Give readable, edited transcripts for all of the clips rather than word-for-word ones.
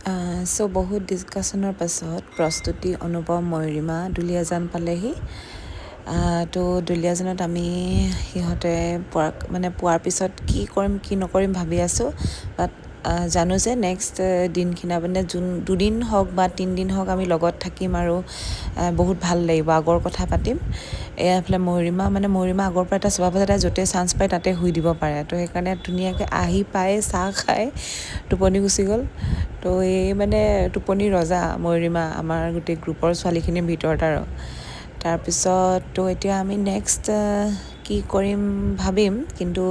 চ' বহুত ডিছকাশ্যনৰ পাছত প্ৰস্তুতি অনুপম ময়ূৰিমা দুলীয়াজান পালেহি। তো দুলীয়াজানত আমি সিহঁতে পোৱাৰ পিছত কি কৰিম কি নকৰিম ভাবি আছোঁ। বাট জানো যে নেক্সট দিনখিনা মানে দুদিন হওক বা 3 দিন হওক আমি লগত থাকিম আৰু বহুত ভাল লাগিব, আগৰ কথা পাতিম। এইফালে ময়ূৰিমা আগৰ পৰা এটা স্বভাৱ আছে, তাই য'তে চান্স পায় তাতে শুই দিব পাৰে। তো সেইকাৰণে ধুনীয়াকৈ আহি পাই চাহ খাই টোপনি গুচি গ'ল। তো এই টোপনি ৰজা ময়ূৰিমা আমাৰ গোটেই গ্ৰুপৰ ছোৱালীখিনিৰ ভিতৰত আৰু। তাৰপিছত তো এতিয়া আমি নেক্সট কি কৰিম ভাবিম, কিন্তু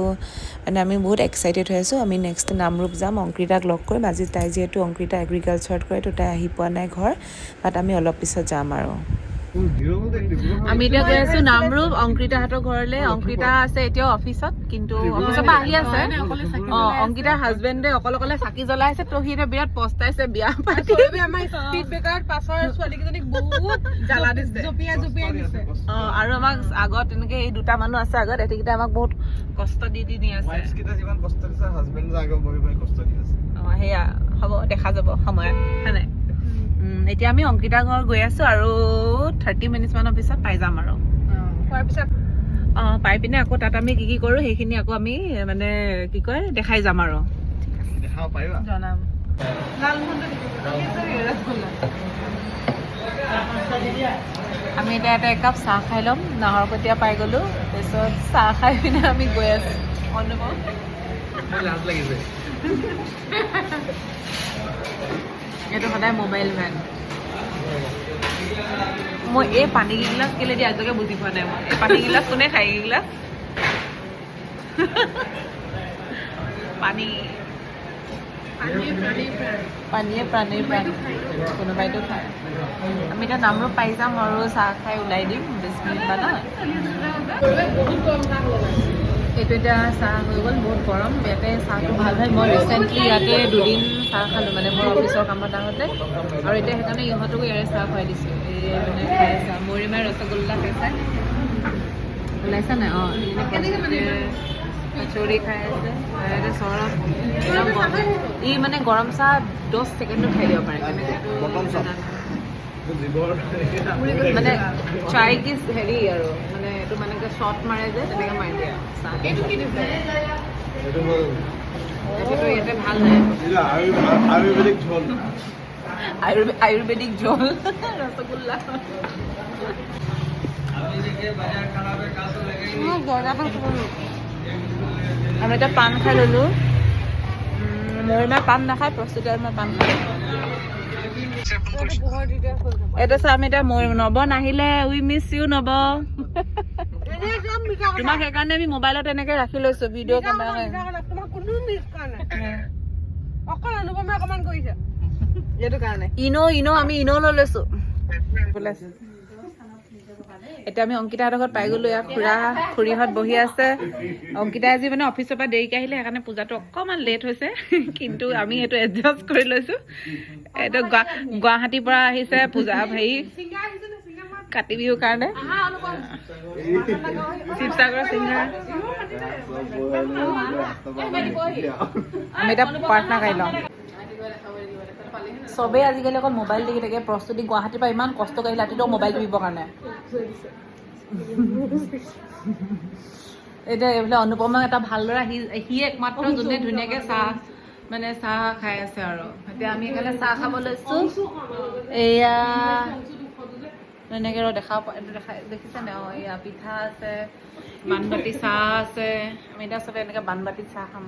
আমি বহুত এক্সাইটেড হৈ আছোঁ। আমি নেক্সট নামৰূপ যাম, অংকৃতাক লগ কৰিম। আজি তাই যিহেতু অংকৃতা এগ্ৰিকালচাৰত কৰে, তো তাই আহি পোৱা নাই ঘৰ, বাট আমি অলপ পিছত যাম আৰু। আমি এতিয়া গৈ আছো নামৰূপ অংকৃতাহঁতৰ ঘৰলৈ। অংকৃতা আছে এতিয়াও অফিচত, কিন্তু অফিচৰ পৰা আহি আছে। অংকৃতাৰ হাজবেণ্ডে অকলে চাকি জ্বলাই আছে, তো সি এতিয়া বিৰাট পস্তাইছে বিয়া পাতি। আৰু আমাক আগত এনেকে এই দুটা মানুহ আছে আগত, এতিকেইটা আমাক বহুত কষ্ট দি আছে। সেয়া হ'ব, দেখা যাব সময়ত, হয় নাই? এতিয়া আমি অংকিতা ঘৰ গৈ আছো আৰু 30 মিনিট মানৰ পিছত পাই যাম আৰু। পাই পিনে আকৌ তাত আমি কি কৰো সেইখিনি আকৌ আমি দেখাই যাম আৰু। জনাম। আমি এতিয়া এটা একাপ চাহ খাই ল'ম। নাহৰকটীয়া পাই গলো, তাৰপিছত চাহ খাই পিনে আমি গৈ আছো। অনুভৱ এইটো সদায় মোবাইল ভেন। মই এই পানী গিলাচ কেলে দিয়ে আজিলৈকে বুজি পোৱা নাই। মই এই পানী গিলাচ কোনে খাই? গিলাচ পানীয়ে প্ৰাণীৰ প্ৰাণ, কোনোবাইতো খায়। আমি এতিয়া নামৰূপ পাই যাম আৰু চাহ খাই ওলাই দিম 20 মিনিট মানত। এইটো এতিয়া চাহ হৈ গ'ল, বহুত গৰম। ইয়াতে চাহটো ভাল হয়। মই ৰিচেণ্টলি ইয়াতে 2 দিন চাহ খালোঁ, মোৰ অফিচৰ কামত আহোঁতে। আৰু এতিয়া সেইকাৰণে ইহঁতকো ইয়াৰে চাহ খুৱাই দিছোঁ। এই খাই আছে ময়ূৰিমাই ৰসগোল্লা খাইছে, ওলাইছে নাই? কচৌৰি খাই আছে। চৰব ই গৰম চাহ 10 ছেকেণ্ডত খাই দিব পাৰে। চাই কি হেৰি আৰু এইটো শ্বট মাৰে যে তেনেকে মাৰি দিয়ে চাহ। এইটোতো ইয়াতে ভাল নাই, আয়ুৰ্বেদিক ঝোল ৰসগোল্লা। আমি এতিয়া পান খাই ললো। ময়ূৰিমাই পান নাখায়, প্ৰস্তুতি আৰু মই পান খাই। এটা চা, আমি এতিয়া নব নাহিলে উই মিছ ইউ নব। তোমাক সেইকাৰণে আমি মোবাইলত এনেকে ৰাখি লৈছো ভিডিঅ' কেমেৰা। আমি ইনো লৈ লৈছো। এতিয়া আমি অংকিতাহঁতৰ ঘৰত পাই গলো। ইয়াত খুৰীহঁত বহি আছে। অংকিতা আজি অফিচৰ পৰা দেৰিকে আহিলে, সেইকাৰণে পূজাটো অকণমান লেট হৈছে, কিন্তু আমি সেইটো এডজাষ্ট কৰি লৈছো। এইটো গুৱাহাটীৰ পৰা আহিছে পূজা, কাতি বিহুৰ কাৰণে। শিৱসাগৰৰ সিংহা। আমি এতিয়া প্ৰাৰ্থনা গাই লওঁ। চবেই আজিকালি অকল মোবাইল দেখি থাকে। প্ৰস্তুতি গুৱাহাটীৰ পৰা ইমান কষ্ট কৰি ৰাতিটো মোবাইল টিপিবৰ কাৰণে। এতিয়া এইফালে অনুপমা এটা ভাল ল'ৰা, সি একমাত্ৰ যোনে ধুনীয়াকে চাহ খাই আছে আৰু। এতিয়া আমি সেইকাৰণে চাহ খাব লৈছো। এয়া এনেকে দেখিছে নে? এয়া পিঠা আছে, বানবাতি চাহ আছে। আমি এতিয়া চবে এনেকে বানবাতিত চাহ খাম।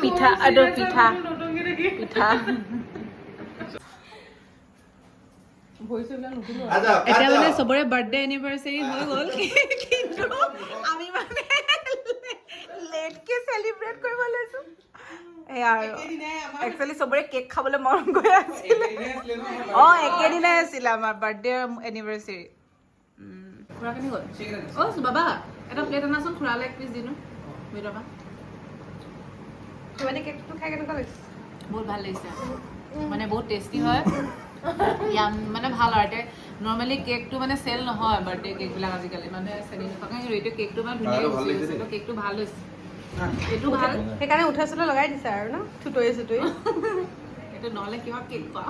পিঠা এতিয়া চবৰে বাৰ্থডে এনিভাৰ্চাৰী হৈ গ'ল, কিন্তু আমি লেটকে চেলিব্ৰেট কৰিব লৈছো। একচুৱেলি চবৰে কেক খাবলৈ মন গৈ আছিলে। একেদিনাই আছিলে আমাৰ বাৰ্থডে এনিভাৰ্চাৰী। খুৰা কেনে গ'ল? বাবা এটা প্লেট আনাচোন, খুৰালে এক পিচ দিনো ভিতৰৰ পৰা। কেকটো খাই কেনেকুৱা লাগিছে? বহুত ভাল লাগিছে, বহুত টেষ্টি হয়। ভাল আৰু এতিয়া নৰ্মেলি কেকটো চেল নহয় বাৰ্থডে কেক বিলাক আজিকালি, চেল নথকা। এইটো কেকটো ধুনীয়া হৈছে, কেকটো ভাল হৈছে। এইটো ভাল সেইকাৰণে উঠাইছিলে লগাই দিছে আৰু ন থুতৰি চুতৰি এইটো নহ'লে কিহৰ কেক খোৱা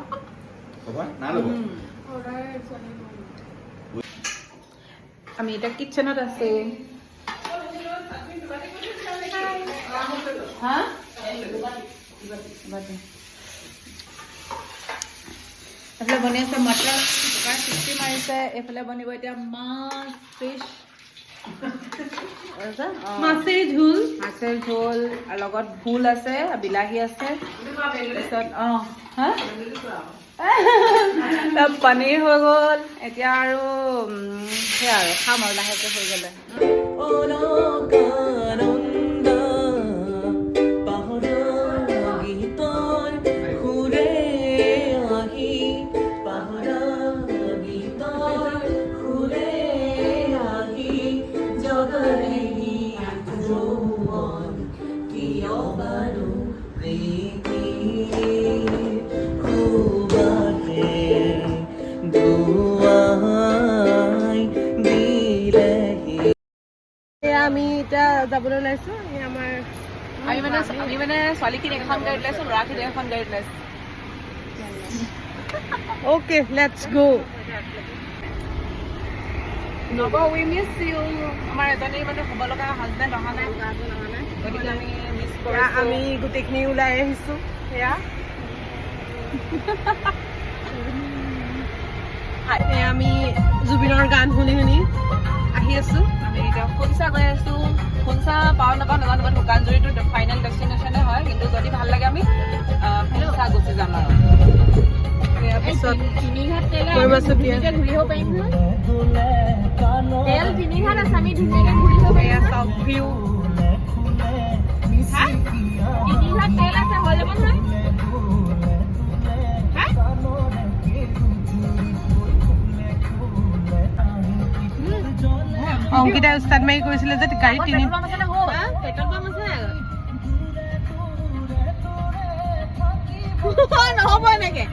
আমি এতিয়া কিটচেনত আছো হা এইফালে বনি আছে মটৰ কুকাৰ চিটি মাৰিছে এইফালে বনিব এতিয়া মাছ ফিছ মাছেৰ ঝোল আৰু লগত ভোল আছে বিলাহী আছে তাৰপিছত পনীৰ হৈ গ'ল এতিয়া আৰু সেয়া আৰু খাম আৰু লাহেকৈ হৈ গ'লে আমি এতিয়া যাবলৈ ওলাইছো আমাৰ আমি মানে ছোৱালীখিনি এখন গাড়ীত ওলাইছো ল'ৰাখিনি এখন গাড়ীত ওলাইছো অ'কে লেটছ গো নব উই মিছ ইউ আমাৰ এজনী মানে হ'ব লগা হাজবেণ্ড অহা নাই গতিকে আমি মিছ কৰিছোঁ আমি গোটেইখিনি ওলাই আহিছো সেয়া আমি জুবিনৰ গান শুনি শুনি আহি আছো আমি এতিয়া খুনচা গৈ আছো খুনচা পাওঁ নাপাওঁ নাজানো বাট শুকানজুৰিটো ফাইনেল ডেষ্টিনেশ্যনে হয় কিন্তু যদি ভাল লাগে আমি খুনচা গুচি যাম আৰু ইয়াৰ পিছত অংকিতাই উস্তাদ মাৰি কৈছিলে যে গাড়ী তিনি নহ'ব এনেকে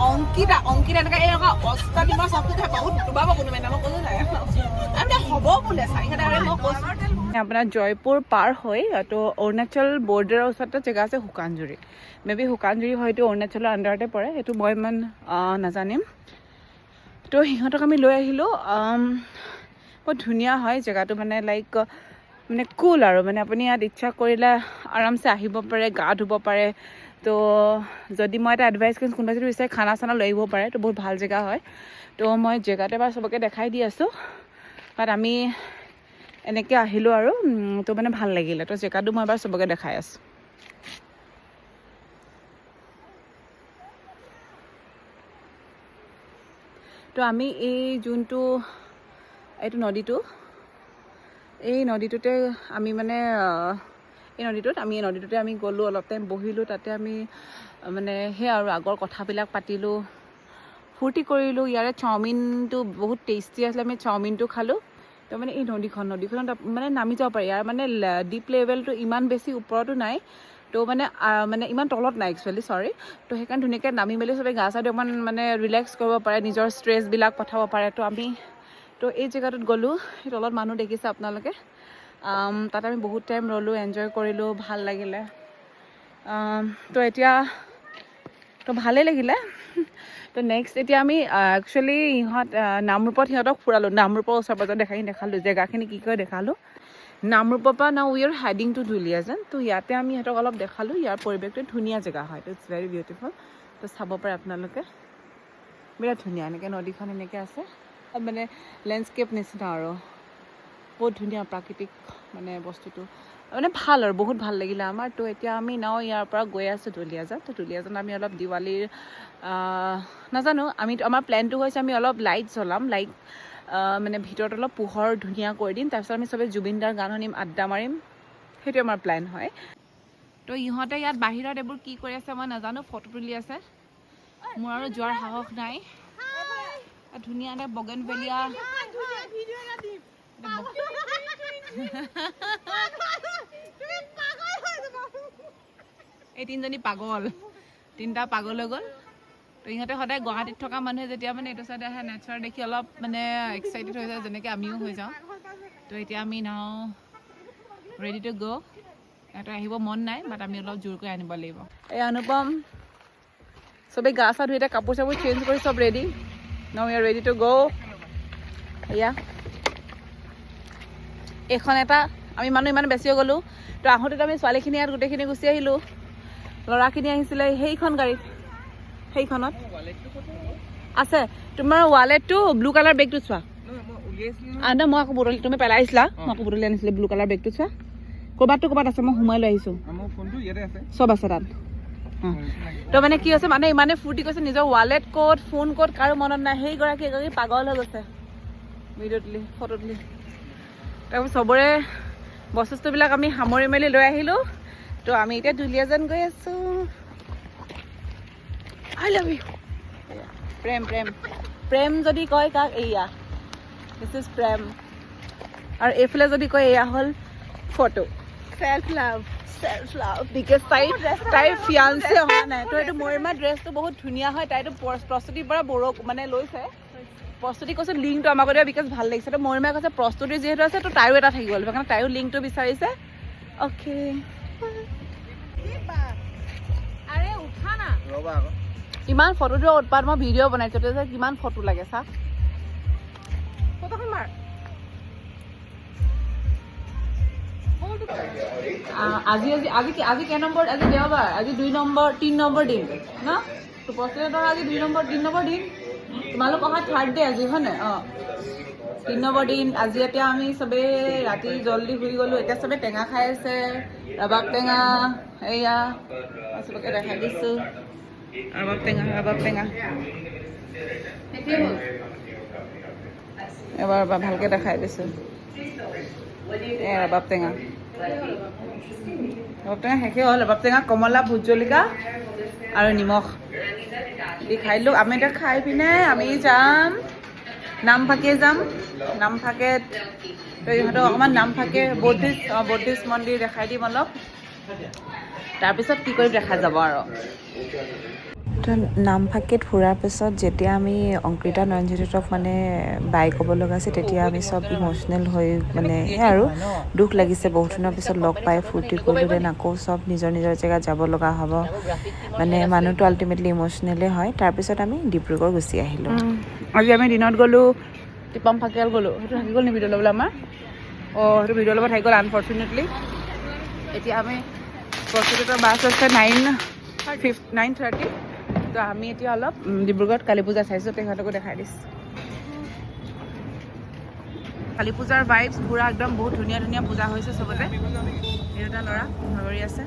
অংকিতা এনেকৈ এই অস্তাদ মই চবটো বহুত ডুবাব কোনোবাই মই ক'লো নাই হ'ব বোলে চাৰিখেদা মই কৈছোঁ আপোনাৰ জয়পুৰ পাৰ হৈ তো অৰুণাচল বৰ্ডাৰৰ ওচৰতে জেগা আছে শুকানজুৰি মে বি শুকানজুৰি হয়তো অৰুণাচলৰ আণ্ডাৰতে পৰে সেইটো মই ইমান নাজানিম তো সিহঁতক আমি লৈ আহিলোঁ বহুত ধুনীয়া হয় জেগাটো মানে লাইক মানে কুল আৰু মানে আপুনি ইয়াত ইচ্ছা কৰিলে আৰামছে আহিব পাৰে গা ধুব পাৰে তো যদি মই এটা এডভাইচ কৰিম কোনোবাই যদি বিচাৰে খানা চানা লৈ আহিব পাৰে তো বহুত ভাল জেগা হয় তো মই জেগাটো এবাৰ চবকে দেখাই দি আছোঁ বাট আমি এনেকৈ আহিলোঁ আৰু তো মানে ভাল লাগিলে তো জেগাটো মই এবাৰ চবকে দেখাই আছোঁ তো আমি এই যোনটো এইটো নদীটো এই নদীটোতে আমি মানে এই নদীটোতে আমি গ'লোঁ অলপ টাইম বহিলোঁ তাতে আমি মানে সেই আৰু আগৰ কথাবিলাক পাতিলোঁ ফূৰ্তি কৰিলোঁ ইয়াৰে চাওমিনটো বহুত টেষ্টি আছিলে আমি চাওমিনটো খালোঁ তো মানে এই নদীখনত মানে নামি যাব পাৰি ইয়াৰ মানে ডিপ লেভেলটো ইমান বেছি ওপৰতো নাই তো মানে ইমান তলত নাই একচুৱেলি চৰি তো সেইকাৰণে ধুনীয়াকৈ নামি মেলি চবেই গা চা দি অকণমান মানে ৰিলেক্স কৰিব পাৰে নিজৰ ষ্ট্ৰেছবিলাক পঠাব পাৰে তো এই জেগাটোত গ'লোঁ সেই তলত মানুহ দেখিছে আপোনালোকে তাত আমি বহুত টাইম ৰ'লোঁ এনজয় কৰিলোঁ ভাল লাগিলে তো এতিয়া তো ভালেই লাগিলে তো নেক্সট এতিয়া আমি একচুৱেলি নামৰূপত সিহঁতক ফুৰালোঁ নামৰূপৰ ওচৰ পাজৰ দেখালোঁ জেগাখিনি কি কৰে দেখালোঁ নামৰূপৰ পৰা now we are heading to Duliajan তো ইয়াতে আমি সিহঁতক অলপ দেখালোঁ ইয়াৰ পৰিৱেশটো ধুনীয়া জেগা হয় তো ইটছ ভেৰি বিউটিফুল তো চাব পাৰে আপোনালোকে বিৰাট ধুনীয়া এনেকৈ নদীখন এনেকৈ আছে মানে লেণ্ডস্কেপ নিচিনা আৰু বহুত ধুনীয়া প্ৰাকৃতিক মানে বস্তুটো মানে ভাল আৰু বহুত ভাল লাগিলে আমাৰ তো এতিয়া আমি নাও ইয়াৰ পৰা গৈ আছোঁ দুলিয়াজান তো দুলিয়াজান আমি অলপ দিৱালীৰ নাজানো আমাৰ প্লেনটো হৈছে আমি অলপ লাইট জ্বলাম লাইক মানে ভিতৰত অলপ পোহৰ ধুনীয়া কৰি দিম তাৰপিছত আমি চবেই জুবিনদাৰ গান শুনিম আড্ডা মাৰিম সেইটো আমাৰ প্লেন হয় তো ইহঁতে ইয়াত বাহিৰত এইবোৰ কি কৰি আছে মই নাজানো ফটো তুলি আছে মোৰ আৰু যোৱাৰ সাহস নাই ধুনীয়া এটা বগেনভেলিয়া এই তিনিজনী তিনিটা পাগল হৈ গ'ল তো ইহঁতে সদায় গুৱাহাটীত থকা মানুহে যেতিয়া মানে এইটো চাইডে আহে নেচাৰ দেখি অলপ মানে এক্সাইটেড হৈ যায় যেনেকৈ আমিও হৈ যাওঁ তো এতিয়া আমি নাও ৰেডি টু গ' এটা আহিব মন নাই বাট আমি অলপ জোৰকৈ আনিব লাগিব এই অনুপম চবেই গা চা ধুই এতিয়া কাপোৰ চাপোৰ চেঞ্জ কৰি চব ready now you R ready to গ' এয়া এইখন এটা আমি মানুহ ইমান বেছি হৈ গ'লোঁ তো আহোঁতেতো আমি ছোৱালীখিনি ইয়াত গোটেইখিনি গুচি আহিলোঁ ল'ৰাখিনি আহিছিলে সেইখন গাড়ীত সেইখনত আছে তোমাৰ ৱালেটটো ব্লু কালাৰ বেগটো চোৱা নাই মই আকৌ বুটলি তুমি পেলাই আহিছিলা মই আকৌ বুটলি আনিছিলোঁ ব্লু কালাৰ বেগটো চোৱা ক'ৰবাত আছে মই সোমাই লৈ আহিছোঁ চব আছে তাত তো মানে কি হৈছে মানে ইমানে ফূৰ্তি কৰিছে নিজৰ ৱালেট ক'ত ফোন ক'ত কাৰো মনত নাই সেইগৰাকী এগৰাকী পাগল হৈ গৈছে ভিডিঅ' তুলি ফটো তুলি তাৰপিছত চবৰে বস্তুবিলাক আমি সামৰি মেলি লৈ আহিলোঁ তো আমি এতিয়া দুলীয়াজান গৈ আছোঁ আই লাভ ইউ প্ৰেম প্ৰেম প্ৰেম যদি কয় কাক এয়া দিছ ইজ প্ৰেম আৰু এইফালে যদি কয় এয়া হ'ল ফটো চেল্ফ লাভ বিকজ তাইৰ ফিয়ান্সে অহা নাই তো এইটো মৰিমা ড্ৰেছটো বহুত ধুনীয়া হয় তাইতো প্ৰস্তুতিৰ পৰা মানে লৈছে প্ৰস্তুতি কৈছে লিংকটো আমাক দিয়া বিকজ ভাল লাগিছে তো মৰিমাই কৈছে প্ৰস্তুতি যিহেতু আছে তো তাইৰো এটা থাকি গ'ল সেইকাৰণে তাইৰো লিংকটো বিচাৰিছে অ'কে ইমান ফটোটো উৎপাত মই ভিডিঅ' বনাইছোঁ যে কিমান ফটো লাগে চা ফটোখন মাৰ আজি কেই নম্বৰ আজি দেওবাৰ আজি 3 নম্বৰ দিন ন তো প্ৰস্তুতি আজি 3 নম্বৰ দিন তোমালোক অহা থাৰ্ড ডে আজি হয় নাই অঁ 3 নম্বৰ দিন আজি এতিয়া আমি চবেই ৰাতি জল্দি শুই গ'লোঁ এতিয়া চবেই টেঙা খাই আছে ৰবাব টেঙা এয়া চবকে দেখাই দিছোঁ ৰবাব টেঙা এবাৰ ভালকৈ দেখাই দিছোঁ ৰবাব টেঙা শেষেই হ'ল ৰবাব টেঙা কমলা ভোট জলকীয়া আৰু নিমখ দি খাই দিলোঁ আমি এতিয়া খাই পিনে আমি যাম নামফাকে যাম নামফাকেত তো ইহঁতক অকণমান নামফাকে বৌদ্ধিষ্ট মন্দিৰ দেখাই দিম অলপ তাৰপিছত কি কৰি দেখা যাব আৰু তো নামফাকেত ফুৰাৰ পিছত যেতিয়া আমি অংকৃতা নয়নজ্যোতিক মানে বাই ক'ব লগা আছে তেতিয়া আমি চব ইম'চনেল হৈ মানে আৰু দুখ লাগিছে বহুত দিনৰ পিছত লগ পাই ফূৰ্তি কৰিলোঁ দেন আকৌ চব নিজৰ জেগাত যাব লগা হ'ব মানে মানুহটো আল্টিমেটলি ইম'চনেলে হয় তাৰপিছত আমি ডিব্ৰুগড় গুচি আহিলোঁ আজি আমি দিনত গ'লোঁ টিপাম ফাকিয়াল গ'লোঁ সেইটো থাকি গ'ল নি ভিডিঅ' ল'বলৈ আমাৰ অঁ সেইটো ভিডিঅ' ল'ব থাকি গ'ল আনফৰ্চুনেটলি এতিয়া আমি প্ৰস্তুতিৰ বাছ আছে 9:30 তো আমি এতিয়া অলপ ডিব্ৰুগড়ত কালী পূজা চাইছোঁ তেখেতকো দেখাই দিছোঁ কালী পূজাৰ ভাইবছ পুৰা একদম বহুত ধুনীয়া পূজা হৈছে চবতে এই দুটা ল'ৰা ভাগৰি আছে